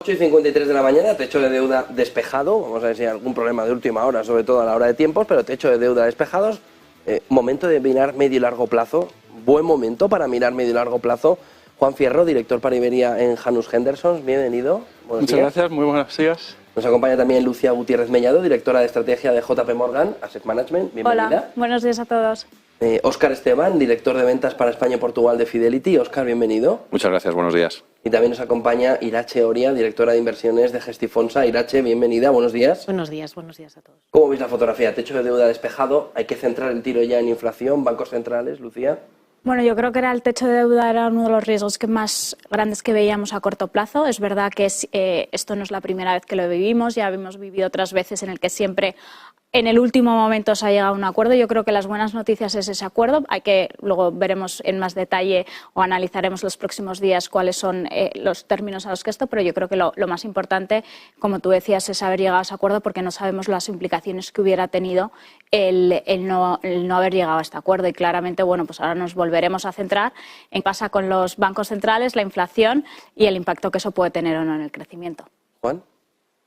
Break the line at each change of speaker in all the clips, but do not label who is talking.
8:53 de la mañana, techo de deuda despejado. Vamos a ver si hay algún problema de última hora, sobre todo a la hora de tiempos, pero techo de deuda despejados. Momento de mirar medio y largo plazo. Buen momento para mirar medio y largo plazo. Juan Fierro, director para Iberia en Janus Henderson, bienvenido.
Muchas gracias, muy buenos días.
Nos acompaña también Lucía Gutiérrez Mellado, directora de estrategia de JP Morgan Asset Management. Bienvenida.
Hola, buenos días a todos.
Óscar Esteban, director de ventas para España y Portugal de Fidelity. Óscar, bienvenido.
Muchas gracias, buenos días.
Y también nos acompaña Irache Oria, directora de inversiones de Gestifonsa. Irache, bienvenida, buenos días.
Buenos días a todos.
¿Cómo veis la fotografía? Techo de deuda despejado, hay que centrar el tiro ya en inflación, bancos centrales, Lucía.
Bueno, yo creo que el techo de deuda era uno de los riesgos más grandes que veíamos a corto plazo. Es verdad que esto no es la primera vez que lo vivimos, ya hemos vivido otras veces en el que siempre en el último momento se ha llegado a un acuerdo. Yo creo que las buenas noticias es ese acuerdo. Luego veremos en más detalle o analizaremos los próximos días cuáles son los términos a los que pero yo creo que lo más importante, como tú decías, es haber llegado a ese acuerdo porque no sabemos las implicaciones que hubiera tenido el no haber llegado a este acuerdo. Y claramente, bueno, pues ahora nos volveremos a centrar en qué pasa con los bancos centrales, la inflación y el impacto que eso puede tener o no en el crecimiento.
Juan.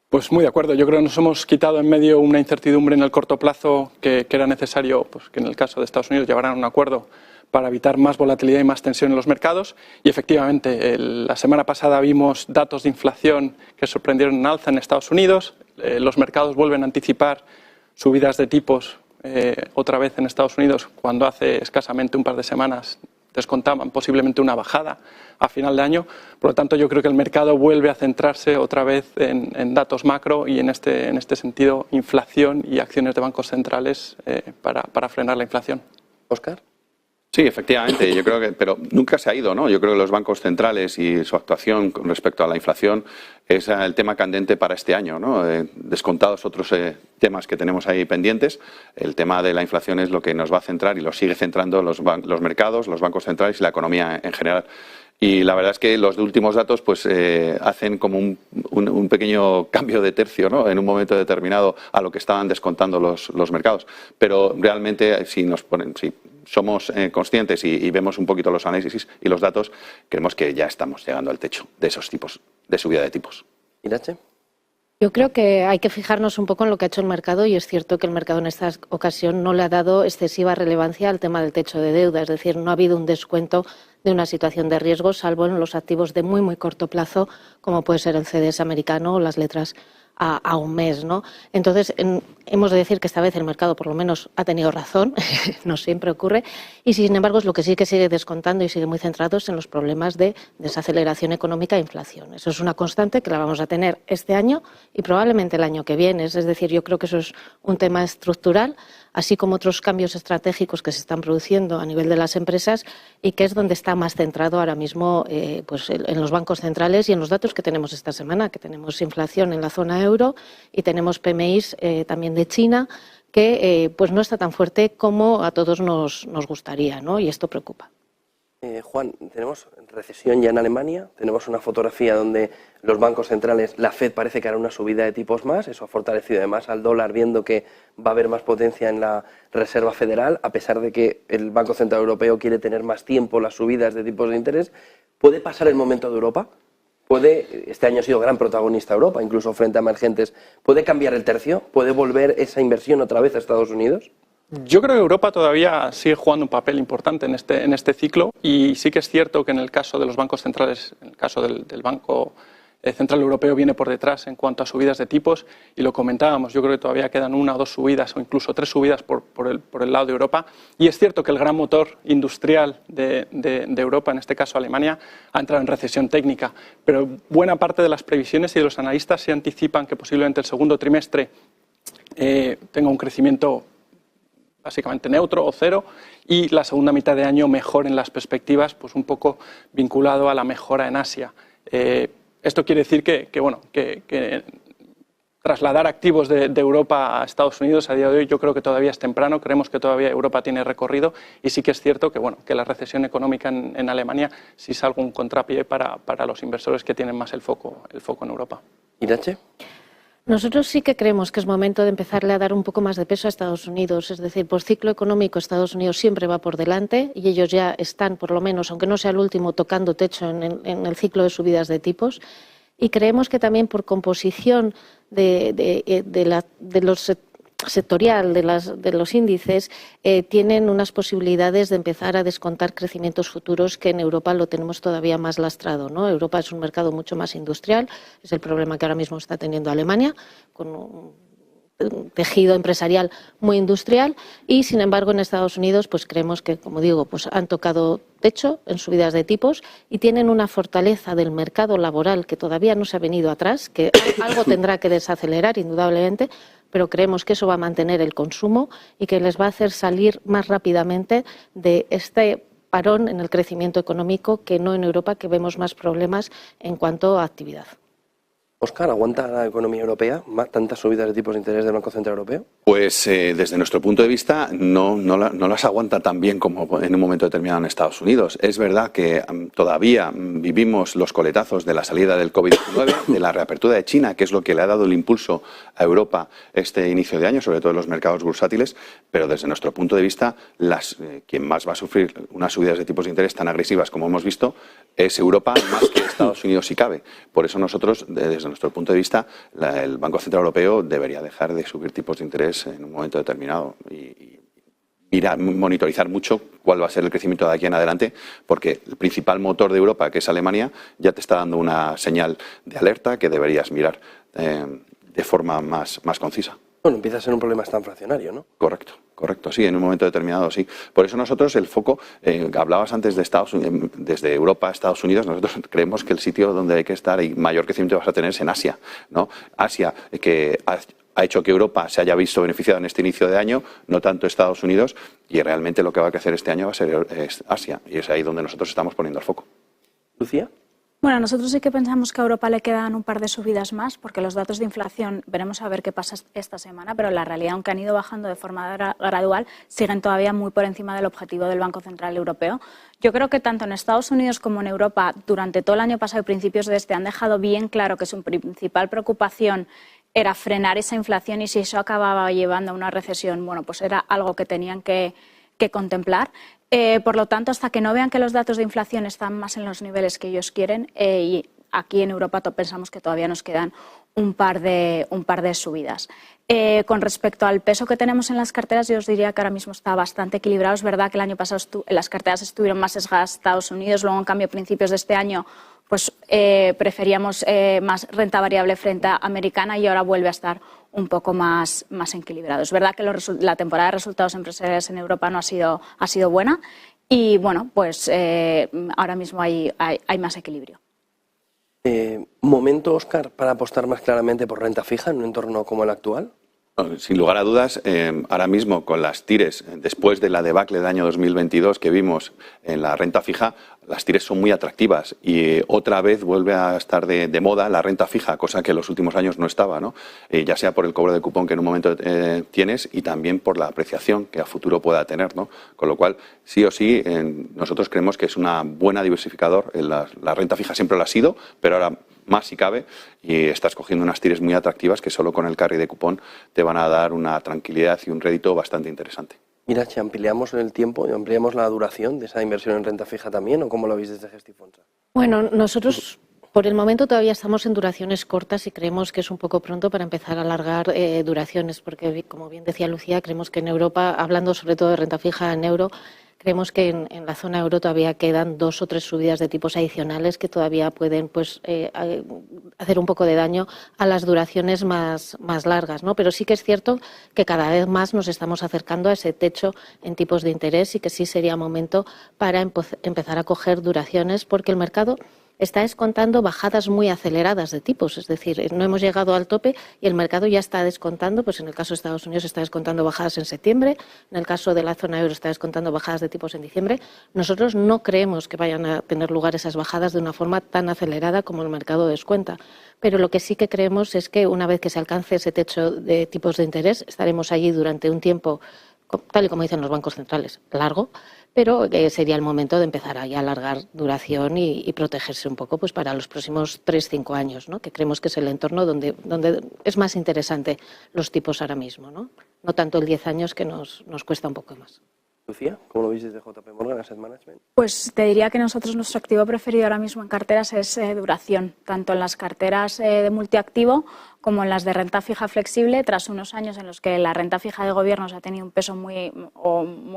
Pues muy de acuerdo. Yo creo que nos hemos quitado en medio una incertidumbre en el corto plazo que era necesario, pues, que en el caso de Estados Unidos llevaran a un acuerdo para evitar más volatilidad y más tensión en los mercados. Y efectivamente, la semana pasada vimos datos de inflación que sorprendieron en alza en Estados Unidos. Los mercados vuelven a anticipar subidas de tipos otra vez en Estados Unidos cuando hace escasamente un par de semanas descontaban posiblemente una bajada a final de año. Por lo tanto, yo creo que el mercado vuelve a centrarse otra vez en datos macro y en este sentido inflación y acciones de bancos centrales para frenar la inflación.
Óscar.
Sí, efectivamente, yo creo que, pero nunca se ha ido, ¿no? Yo creo que los bancos centrales y su actuación con respecto a la inflación es el tema candente para este año, ¿no? Descontados otros temas que tenemos ahí pendientes, el tema de la inflación es lo que nos va a centrar y lo sigue centrando los mercados, los bancos centrales y la economía en general. Y la verdad es que los últimos datos pues hacen como un pequeño cambio de tercio, ¿no? En un momento determinado a lo que estaban descontando los mercados. Pero realmente si somos conscientes y vemos un poquito los análisis y los datos, creemos que ya estamos llegando al techo de esos tipos de subida de tipos.
Irache.
Yo creo que hay que fijarnos un poco en lo que ha hecho el mercado y es cierto que el mercado en esta ocasión no le ha dado excesiva relevancia al tema del techo de deuda, es decir, no ha habido un descuento de una situación de riesgo, salvo en los activos de muy, muy corto plazo, como puede ser el CDS americano o las letras a un mes, ¿no? Entonces, hemos de decir que esta vez el mercado por lo menos ha tenido razón, no siempre ocurre, y sin embargo es lo que sí que sigue descontando y sigue muy centrado en los problemas de desaceleración económica e inflación. Eso es una constante que la vamos a tener este año y probablemente el año que viene. Es decir, yo creo que eso es un tema estructural, así como otros cambios estratégicos que se están produciendo a nivel de las empresas y que es donde está más centrado ahora mismo pues en los bancos centrales y en los datos que tenemos esta semana, que tenemos inflación en la zona euro y tenemos PMIs también de China, que pues no está tan fuerte como a todos nos gustaría, ¿no? Y esto preocupa.
Juan, tenemos recesión ya en Alemania, tenemos una fotografía donde los bancos centrales, la Fed parece que hará una subida de tipos más, eso ha fortalecido además al dólar viendo que va a haber más potencia en la Reserva Federal, a pesar de que el Banco Central Europeo quiere tener más tiempo las subidas de tipos de interés. ¿Puede pasar el momento de Europa? Este año ha sido gran protagonista Europa, incluso frente a emergentes. ¿Puede cambiar el tercio? ¿Puede volver esa inversión otra vez a Estados Unidos?
Yo creo que Europa todavía sigue jugando un papel importante en este ciclo y sí que es cierto que en el caso de los bancos centrales, en el caso del Banco Central Europeo viene por detrás en cuanto a subidas de tipos y lo comentábamos, yo creo que todavía quedan 1 o 2 subidas o incluso 3 subidas por el lado de Europa y es cierto que el gran motor industrial de Europa, en este caso Alemania, ha entrado en recesión técnica, pero buena parte de las previsiones y de los analistas se anticipan que posiblemente el segundo trimestre tenga un crecimiento básicamente neutro o cero y la segunda mitad de año mejoren las perspectivas, pues un poco vinculado a la mejora en Asia. Esto quiere decir que trasladar activos de Europa a Estados Unidos a día de hoy yo creo que todavía es temprano, creemos que todavía Europa tiene recorrido y sí que es cierto que la recesión económica en Alemania sí es algo un contrapié para los inversores que tienen más el foco en Europa.
¿Irache?
Nosotros sí que creemos que es momento de empezarle a dar un poco más de peso a Estados Unidos, es decir, por ciclo económico Estados Unidos siempre va por delante y ellos ya están, por lo menos, aunque no sea el último, tocando techo en el ciclo de subidas de tipos y creemos que también por composición de los sectorial de los índices tienen unas posibilidades de empezar a descontar crecimientos futuros que en Europa lo tenemos todavía más lastrado, ¿no? Europa es un mercado mucho más industrial, es el problema que ahora mismo está teniendo Alemania, con un tejido empresarial muy industrial, y sin embargo en Estados Unidos pues creemos que, como digo, pues han tocado techo en subidas de tipos y tienen una fortaleza del mercado laboral que todavía no se ha venido atrás, que algo tendrá que desacelerar indudablemente, pero creemos que eso va a mantener el consumo y que les va a hacer salir más rápidamente de este parón en el crecimiento económico que no en Europa, que vemos más problemas en cuanto a actividad.
Óscar, ¿aguanta la economía europea tantas subidas de tipos de interés del Banco Central Europeo?
Pues desde nuestro punto de vista no las aguanta tan bien como en un momento determinado en Estados Unidos. Es verdad que todavía vivimos los coletazos de la salida del COVID-19, de la reapertura de China, que es lo que le ha dado el impulso a Europa este inicio de año, sobre todo en los mercados bursátiles, pero desde nuestro punto de vista quien más va a sufrir unas subidas de tipos de interés tan agresivas como hemos visto es Europa, más que Estados Unidos si cabe. Por eso nosotros, desde nuestro punto de vista, el Banco Central Europeo debería dejar de subir tipos de interés en un momento determinado y monitorizar mucho cuál va a ser el crecimiento de aquí en adelante, porque el principal motor de Europa, que es Alemania, ya te está dando una señal de alerta que deberías mirar de forma más concisa.
Bueno, empieza a ser un problema hasta inflacionario, ¿no?
Correcto, sí, en un momento determinado sí. Por eso nosotros el foco, hablabas antes de Estados Unidos, desde Europa a Estados Unidos, nosotros creemos que el sitio donde hay que estar y mayor crecimiento vas a tener es en Asia, ¿no? Asia, que ha hecho que Europa se haya visto beneficiada en este inicio de año, no tanto Estados Unidos, y realmente lo que va a crecer este año va a ser Asia, y es ahí donde nosotros estamos poniendo el foco.
Lucía.
Bueno, nosotros sí que pensamos que a Europa le quedan un par de subidas más, porque los datos de inflación, veremos a ver qué pasa esta semana, pero la realidad, aunque han ido bajando de forma gradual, siguen todavía muy por encima del objetivo del Banco Central Europeo. Yo creo que tanto en Estados Unidos como en Europa, durante todo el año pasado y principios de este, han dejado bien claro que su principal preocupación era frenar esa inflación, y si eso acababa llevando a una recesión, bueno, pues era algo que tenían que contemplar. Por lo tanto, hasta que no vean que los datos de inflación están más en los niveles que ellos quieren, y aquí en Europa pensamos que todavía nos quedan un par de subidas. Con respecto al peso que tenemos en las carteras, yo os diría que ahora mismo está bastante equilibrado. Es verdad que el año pasado las carteras estuvieron más sesgadas a Estados Unidos, luego en cambio a principios de este año pues preferíamos más renta variable frente a americana, y ahora vuelve a estar un poco más equilibrado. Es verdad que la temporada de resultados empresariales en Europa no ha sido buena, y bueno, pues ahora mismo hay más equilibrio.
¿Momento, Óscar, para apostar más claramente por renta fija en un entorno como el actual?
Sin lugar a dudas, ahora mismo con las TIRES, después de la debacle del año 2022 que vimos en la renta fija, las TIRES son muy atractivas y otra vez vuelve a estar de moda la renta fija, cosa que en los últimos años no estaba, ¿no? Ya sea por el cobro de cupón que en un momento tienes, y también por la apreciación que a futuro pueda tener, ¿no? Con lo cual, sí o sí, nosotros creemos que es una buena diversificador. La renta fija siempre lo ha sido, pero ahora más si cabe, y estás cogiendo unas TIRES muy atractivas que solo con el carry de cupón te van a dar una tranquilidad y un rédito bastante interesante.
Mira, si ampliamos el tiempo y ampliamos la duración de esa inversión en renta fija también, ¿o cómo lo veis desde Gestifonsa?
Bueno, nosotros por el momento todavía estamos en duraciones cortas y creemos que es un poco pronto para empezar a alargar duraciones, porque, como bien decía Lucía, creemos que en Europa, hablando sobre todo de renta fija en euro, creemos que en la zona euro todavía quedan 2 o 3 subidas de tipos adicionales que todavía pueden hacer un poco de daño a las duraciones más largas, ¿no? Pero sí que es cierto que cada vez más nos estamos acercando a ese techo en tipos de interés, y que sí sería momento para empezar a coger duraciones, porque el mercado está descontando bajadas muy aceleradas de tipos, es decir, no hemos llegado al tope y el mercado ya está descontando, pues en el caso de Estados Unidos está descontando bajadas en septiembre, en el caso de la zona euro está descontando bajadas de tipos en diciembre. Nosotros no creemos que vayan a tener lugar esas bajadas de una forma tan acelerada como el mercado descuenta, pero lo que sí que creemos es que una vez que se alcance ese techo de tipos de interés, estaremos allí durante un tiempo, tal y como dicen los bancos centrales, largo, pero sería el momento de empezar a alargar duración y protegerse un poco pues para los próximos 3-5 años, ¿no? Que creemos que es el entorno donde es más interesante los tipos ahora mismo, ¿no? No tanto el 10 años, que nos cuesta un poco más.
Lucía, ¿cómo lo veis desde JP Morgan Asset Management?
Pues te diría que nosotros nuestro activo preferido ahora mismo en carteras es duración, tanto en las carteras de multiactivo como en las de renta fija flexible, tras unos años en los que la renta fija de gobiernos ha tenido un peso muy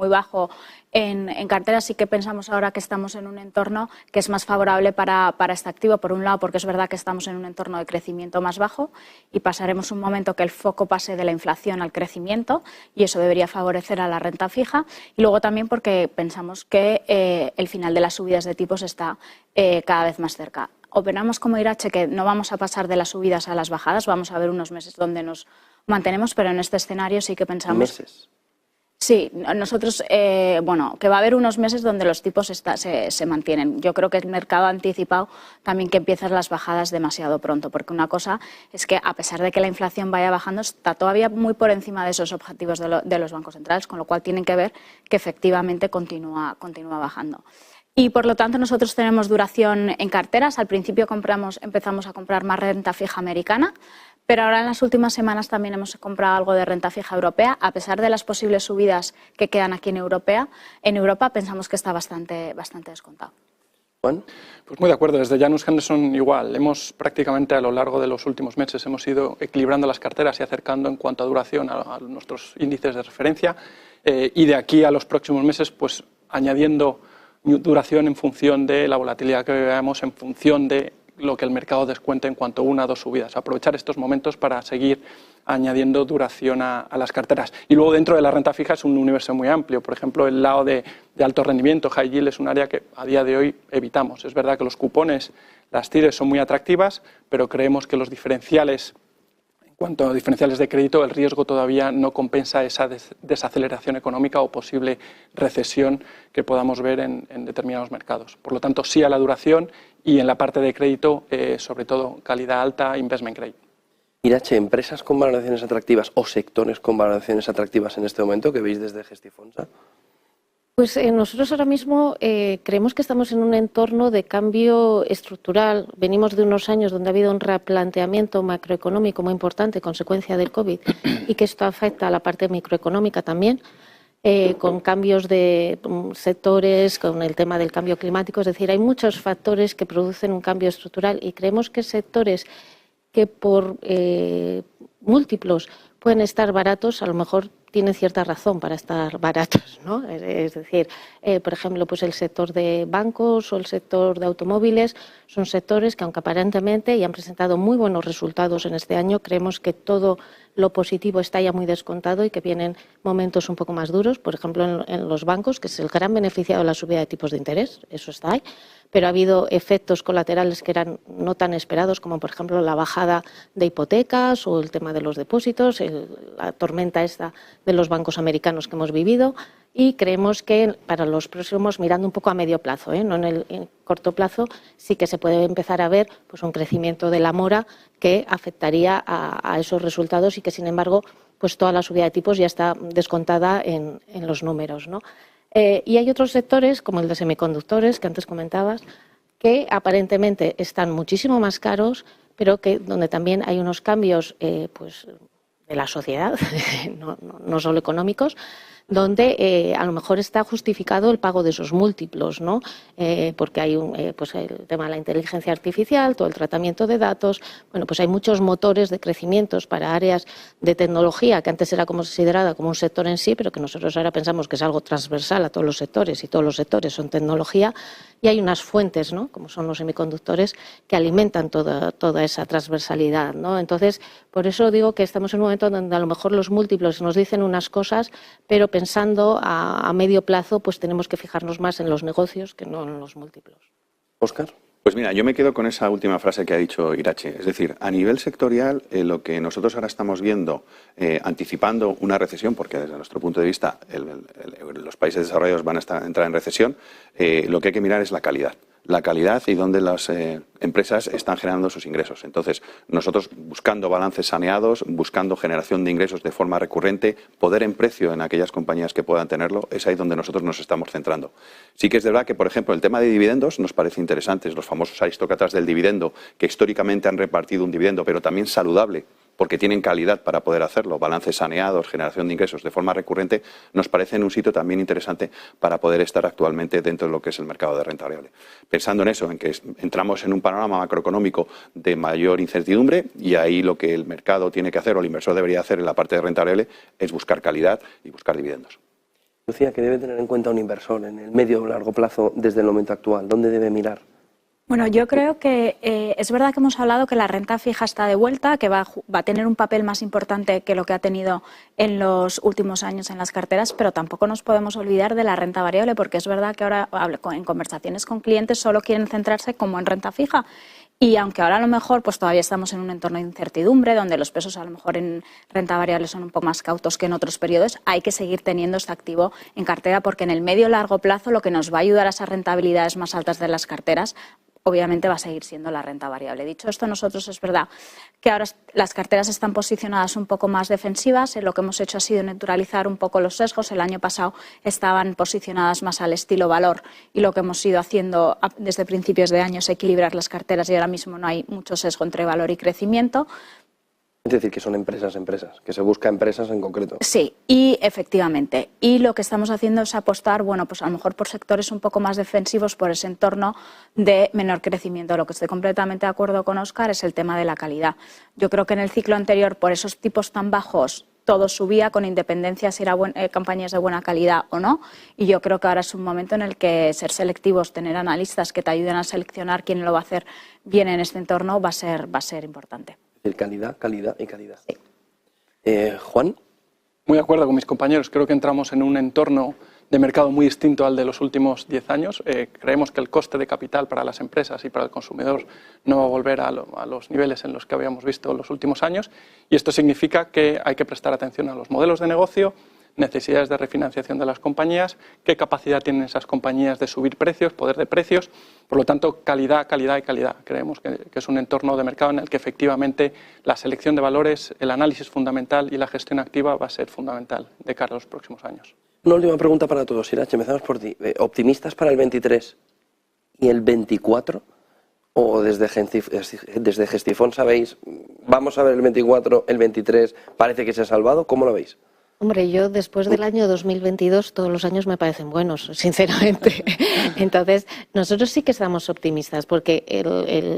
bajo en carteras. Sí que pensamos ahora que estamos en un entorno que es más favorable para este activo, por un lado porque es verdad que estamos en un entorno de crecimiento más bajo y pasaremos un momento que el foco pase de la inflación al crecimiento y eso debería favorecer a la renta fija, y luego también porque pensamos que el final de las subidas de tipos está cada vez más cerca. Operamos como Irache que no vamos a pasar de las subidas a las bajadas, vamos a ver unos meses donde nos mantenemos, pero en este escenario sí que pensamos...
¿Meses?
Sí, nosotros, que va a haber unos meses donde los tipos se mantienen. Yo creo que el mercado ha anticipado también que empiezan las bajadas demasiado pronto, porque una cosa es que a pesar de que la inflación vaya bajando, está todavía muy por encima de esos objetivos de los bancos centrales, con lo cual tienen que ver que efectivamente continúa bajando. Y por lo tanto nosotros tenemos duración en carteras. Al principio empezamos a comprar más renta fija americana, pero ahora en las últimas semanas también hemos comprado algo de renta fija europea. A pesar de las posibles subidas que quedan aquí en Europa pensamos que está bastante descontado.
¿Juan?
Pues muy de acuerdo, desde Janus Henderson igual. Hemos prácticamente a lo largo de los últimos meses hemos ido equilibrando las carteras y acercando en cuanto a duración a nuestros índices de referencia, y de aquí a los próximos meses pues añadiendo duración en función de la volatilidad que veamos, en función de lo que el mercado descuente en cuanto a una o dos subidas. Aprovechar estos momentos para seguir añadiendo duración a las carteras. Y luego dentro de la renta fija es un universo muy amplio. Por ejemplo, el lado de alto rendimiento, high yield, es un área que a día de hoy evitamos. Es verdad que los cupones, las TIRES son muy atractivas, pero creemos que los diferenciales, en cuanto a diferenciales de crédito, el riesgo todavía no compensa esa desaceleración económica o posible recesión que podamos ver en determinados mercados. Por lo tanto, sí a la duración y en la parte de crédito, sobre todo calidad alta, investment grade.
Irache, ¿empresas con valoraciones atractivas o sectores con valoraciones atractivas en este momento que veis desde Gestifonsa?
Pues nosotros ahora mismo creemos que estamos en un entorno de cambio estructural. Venimos de unos años donde ha habido un replanteamiento macroeconómico muy importante, consecuencia del COVID, y que esto afecta a la parte microeconómica también, con cambios de sectores, con el tema del cambio climático. Es decir, hay muchos factores que producen un cambio estructural y creemos que sectores que por múltiplos pueden estar baratos, a lo mejor tienen cierta razón para estar baratos, ¿no? Es decir, por ejemplo, pues el sector de bancos o el sector de automóviles son sectores que, aunque aparentemente y han presentado muy buenos resultados en este año, creemos que todo lo positivo está ya muy descontado y que vienen momentos un poco más duros. Por ejemplo, en los bancos, que es el gran beneficiado de la subida de tipos de interés, eso está ahí, pero ha habido efectos colaterales que eran no tan esperados, como por ejemplo la bajada de hipotecas o el tema de los depósitos, la tormenta esta de los bancos americanos que hemos vivido, y creemos que para los próximos, mirando un poco a medio plazo, no en el corto plazo, sí que se puede empezar a ver pues un crecimiento de la mora que afectaría a esos resultados y que, sin embargo, pues toda la subida de tipos ya está descontada en los números, ¿no? Y hay otros sectores, como el de semiconductores, que antes comentabas, que aparentemente están muchísimo más caros, pero que donde también hay unos cambios pues de la sociedad, no solo económicos, donde a lo mejor está justificado el pago de esos múltiplos, ¿no? Porque hay pues el tema de la inteligencia artificial, todo el tratamiento de datos. Bueno, pues hay muchos motores de crecimientos para áreas de tecnología que antes era considerada como un sector en sí, pero que nosotros ahora pensamos que es algo transversal a todos los sectores y todos los sectores son tecnología. Y hay unas fuentes, ¿no?, como son los semiconductores, que alimentan toda esa transversalidad, ¿no? Entonces, por eso digo que estamos en un momento donde a lo mejor los múltiplos nos dicen unas cosas, pero pensando a medio plazo, pues tenemos que fijarnos más en los negocios que no en los múltiplos.
Óscar.
Pues mira, yo me quedo con esa última frase que ha dicho Irache. Es decir, a nivel sectorial, lo que nosotros ahora estamos viendo, anticipando una recesión, porque desde nuestro punto de vista los países desarrollados van a entrar en recesión, lo que hay que mirar es la calidad. La calidad y dónde las empresas están generando sus ingresos. Entonces, nosotros buscando balances saneados, buscando generación de ingresos de forma recurrente, poder en precio en aquellas compañías que puedan tenerlo, es ahí donde nosotros nos estamos centrando. Sí que es de verdad que, por ejemplo, el tema de dividendos nos parece interesante, los famosos aristócratas del dividendo, que históricamente han repartido un dividendo, pero también saludable, porque tienen calidad para poder hacerlo, balances saneados, generación de ingresos de forma recurrente, nos parece en un sitio también interesante para poder estar actualmente dentro de lo que es el mercado de renta variable. Pensando en eso, en que entramos en un panorama macroeconómico de mayor incertidumbre, y ahí lo que el mercado tiene que hacer o el inversor debería hacer en la parte de renta variable es buscar calidad y buscar dividendos.
Lucía, ¿qué debe tener en cuenta un inversor en el medio o largo plazo desde el momento actual? ¿Dónde debe mirar?
Bueno, yo creo que es verdad que hemos hablado que la renta fija está de vuelta, que va a tener un papel más importante que lo que ha tenido en los últimos años en las carteras, pero tampoco nos podemos olvidar de la renta variable, porque es verdad que ahora en conversaciones con clientes solo quieren centrarse como en renta fija. Y aunque ahora a lo mejor pues todavía estamos en un entorno de incertidumbre, donde los pesos a lo mejor en renta variable son un poco más cautos que en otros periodos, hay que seguir teniendo este activo en cartera, porque en el medio y largo plazo lo que nos va a ayudar a esas rentabilidades más altas de las carteras obviamente va a seguir siendo la renta variable. Dicho esto, nosotros es verdad que ahora las carteras están posicionadas un poco más defensivas. Lo que hemos hecho ha sido neutralizar un poco los sesgos. El año pasado estaban posicionadas más al estilo valor, y lo que hemos ido haciendo desde principios de año es equilibrar las carteras, y ahora mismo no hay mucho sesgo entre valor y crecimiento.
Es decir, que son empresas, que se busca empresas en concreto.
Sí, y efectivamente. Y lo que estamos haciendo es apostar, bueno, pues a lo mejor por sectores un poco más defensivos, por ese entorno de menor crecimiento. Lo que estoy completamente de acuerdo con Óscar es el tema de la calidad. Yo creo que en el ciclo anterior, por esos tipos tan bajos, todo subía con independencia si eran campañas de buena calidad o no. Y yo creo que ahora es un momento en el que ser selectivos, tener analistas que te ayuden a seleccionar quién lo va a hacer bien en este entorno va a ser importante.
Calidad, calidad y calidad.
Sí.
Juan.
Muy de acuerdo con mis compañeros. Creo que entramos en un entorno de mercado muy distinto al de los últimos 10 años. Creemos que el coste de capital para las empresas y para el consumidor no va a volver a los niveles en los que habíamos visto en los últimos años. Y esto significa que hay que prestar atención a los modelos de negocio, necesidades de refinanciación de las compañías, qué capacidad tienen esas compañías de subir precios, poder de precios. Por lo tanto, calidad, calidad y calidad. Creemos que es un entorno de mercado en el que efectivamente la selección de valores, el análisis fundamental y la gestión activa va a ser fundamental de cara a los próximos años.
Una última pregunta para todos, Irache, empezamos por ti. ¿Optimistas para el 23 y el 24? ¿O desde Gestifón sabéis, vamos a ver el 24, el 23, parece que se ha salvado? ¿Cómo lo veis?
Hombre, yo después del año 2022 todos los años me parecen buenos, sinceramente. Entonces, nosotros sí que estamos optimistas porque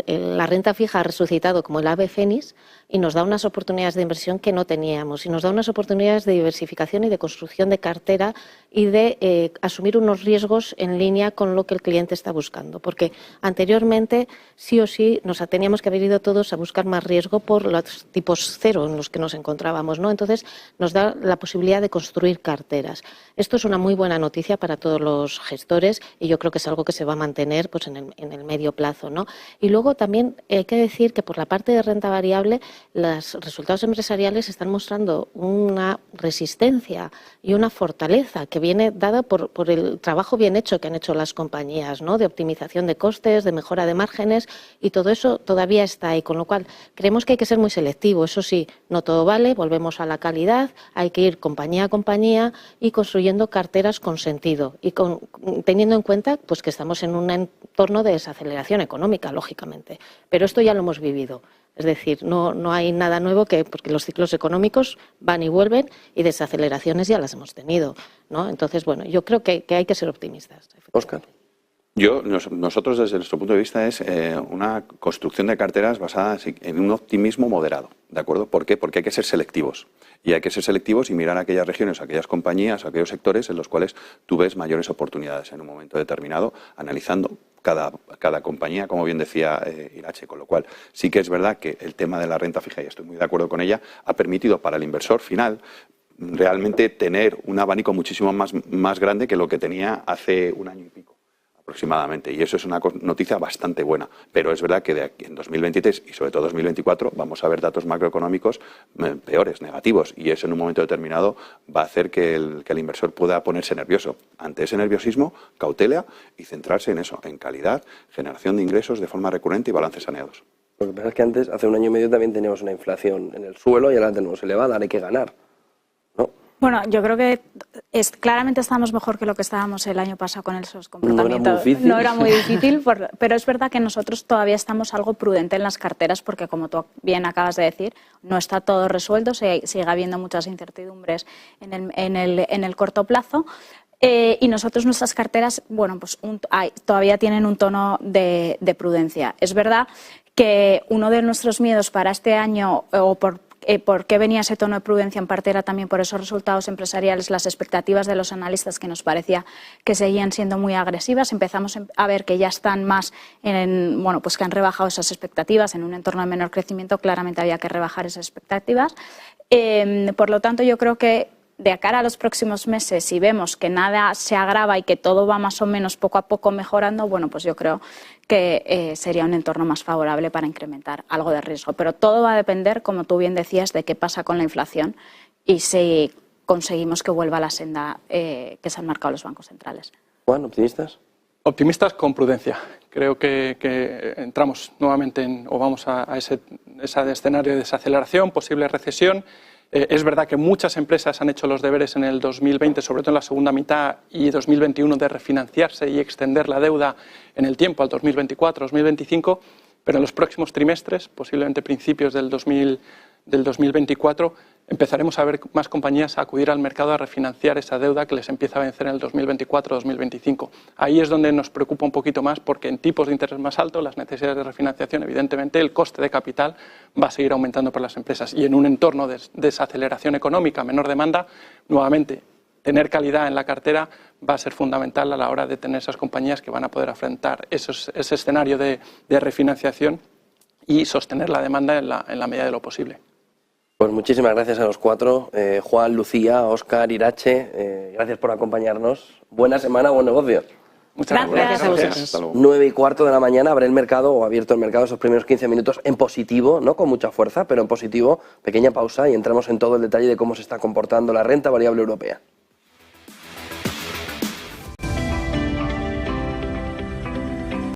la renta fija ha resucitado como el ave fénix y nos da unas oportunidades de inversión que no teníamos, y nos da unas oportunidades de diversificación y de construcción de cartera y de asumir unos riesgos en línea con lo que el cliente está buscando. Porque anteriormente sí o sí nos teníamos que haber ido todos a buscar más riesgo por los tipos cero en los que nos encontrábamos, ¿no? Entonces, nos da la posibilidad de construir carteras. Esto es una muy buena noticia para todos los gestores y yo creo que es algo que se va a mantener pues, en el medio plazo, ¿no? Y luego también hay que decir que por la parte de renta variable los resultados empresariales están mostrando una resistencia y una fortaleza que viene dada por el trabajo bien hecho que han hecho las compañías, ¿no? De optimización de costes, de mejora de márgenes, y todo eso todavía está ahí, con lo cual creemos que hay que ser muy selectivo. Eso sí, no todo vale, volvemos a la calidad, hay que ir compañía a compañía y construyendo carteras con sentido y teniendo en cuenta pues, que estamos en un entorno de desaceleración económica, lógicamente. Pero esto ya lo hemos vivido. Es decir, no hay nada nuevo porque los ciclos económicos van y vuelven y desaceleraciones ya las hemos tenido, ¿no? Entonces, bueno, yo creo que hay que ser optimistas.
Óscar.
Nosotros desde nuestro punto de vista es una construcción de carteras basada en un optimismo moderado, ¿de acuerdo? ¿Por qué? Porque hay que ser selectivos. Y hay que ser selectivos y mirar aquellas regiones, aquellas compañías, aquellos sectores en los cuales tú ves mayores oportunidades en un momento determinado, analizando cada compañía, como bien decía Irache. Con lo cual, sí que es verdad que el tema de la renta fija, y estoy muy de acuerdo con ella, ha permitido para el inversor final realmente tener un abanico muchísimo más grande que lo que tenía hace un año y pico aproximadamente, y eso es una noticia bastante buena, pero es verdad que de aquí en 2023 y sobre todo 2024 vamos a ver datos macroeconómicos peores, negativos, y eso en un momento determinado va a hacer que el inversor pueda ponerse nervioso. Ante ese nerviosismo, cautela y centrarse en eso, en calidad, generación de ingresos de forma recurrente y balances saneados.
Lo que pasa es que antes, hace un año y medio, también teníamos una inflación en el suelo y ahora la tenemos elevada, ahora hay que ganar, ¿no?
Bueno, yo creo que claramente estamos mejor que lo que estábamos el año pasado con esos comportamientos.
No era muy
difícil, pero es verdad que nosotros todavía estamos algo prudentes en las carteras porque, como tú bien acabas de decir, no está todo resuelto, sigue habiendo muchas incertidumbres en el corto plazo. Y nosotros, nuestras carteras, bueno, pues todavía tienen un tono de prudencia. Es verdad que uno de nuestros miedos para este año, ¿por qué venía ese tono de prudencia? En parte era también por esos resultados empresariales, las expectativas de los analistas que nos parecía que seguían siendo muy agresivas. Empezamos a ver que ya están más bueno, pues que han rebajado esas expectativas en un entorno de menor crecimiento. Claramente había que rebajar esas expectativas. Por lo tanto, yo creo que de cara a los próximos meses, si vemos que nada se agrava y que todo va más o menos poco a poco mejorando, bueno, pues yo creo que sería un entorno más favorable para incrementar algo de riesgo. Pero todo va a depender, como tú bien decías, de qué pasa con la inflación y si conseguimos que vuelva a la senda que se han marcado los bancos centrales.
Juan, ¿optimistas?
Optimistas con prudencia. Creo que entramos nuevamente o vamos a ese escenario de desaceleración, posible recesión. Es verdad que muchas empresas han hecho los deberes en el 2020, sobre todo en la segunda mitad, y 2021 de refinanciarse y extender la deuda en el tiempo al 2024, 2025, pero en los próximos trimestres, posiblemente principios del 2024, empezaremos a ver más compañías acudir al mercado a refinanciar esa deuda que les empieza a vencer en el 2024-2025. Ahí es donde nos preocupa un poquito más porque en tipos de interés más altos, las necesidades de refinanciación, evidentemente el coste de capital va a seguir aumentando para las empresas. Y en un entorno de desaceleración económica, menor demanda, nuevamente tener calidad en la cartera va a ser fundamental a la hora de tener esas compañías que van a poder afrontar ese escenario de refinanciación y sostener la demanda en la medida de lo posible.
Pues muchísimas gracias a los cuatro, Juan, Lucía, Óscar, Irache, gracias por acompañarnos. Buena semana, buen negocio.
Muchas gracias.
Hasta luego.
9:15 de la mañana abre el mercado o abierto el mercado esos primeros 15 minutos en positivo, no con mucha fuerza, pero en positivo. Pequeña pausa y entramos en todo el detalle de cómo se está comportando la renta variable europea.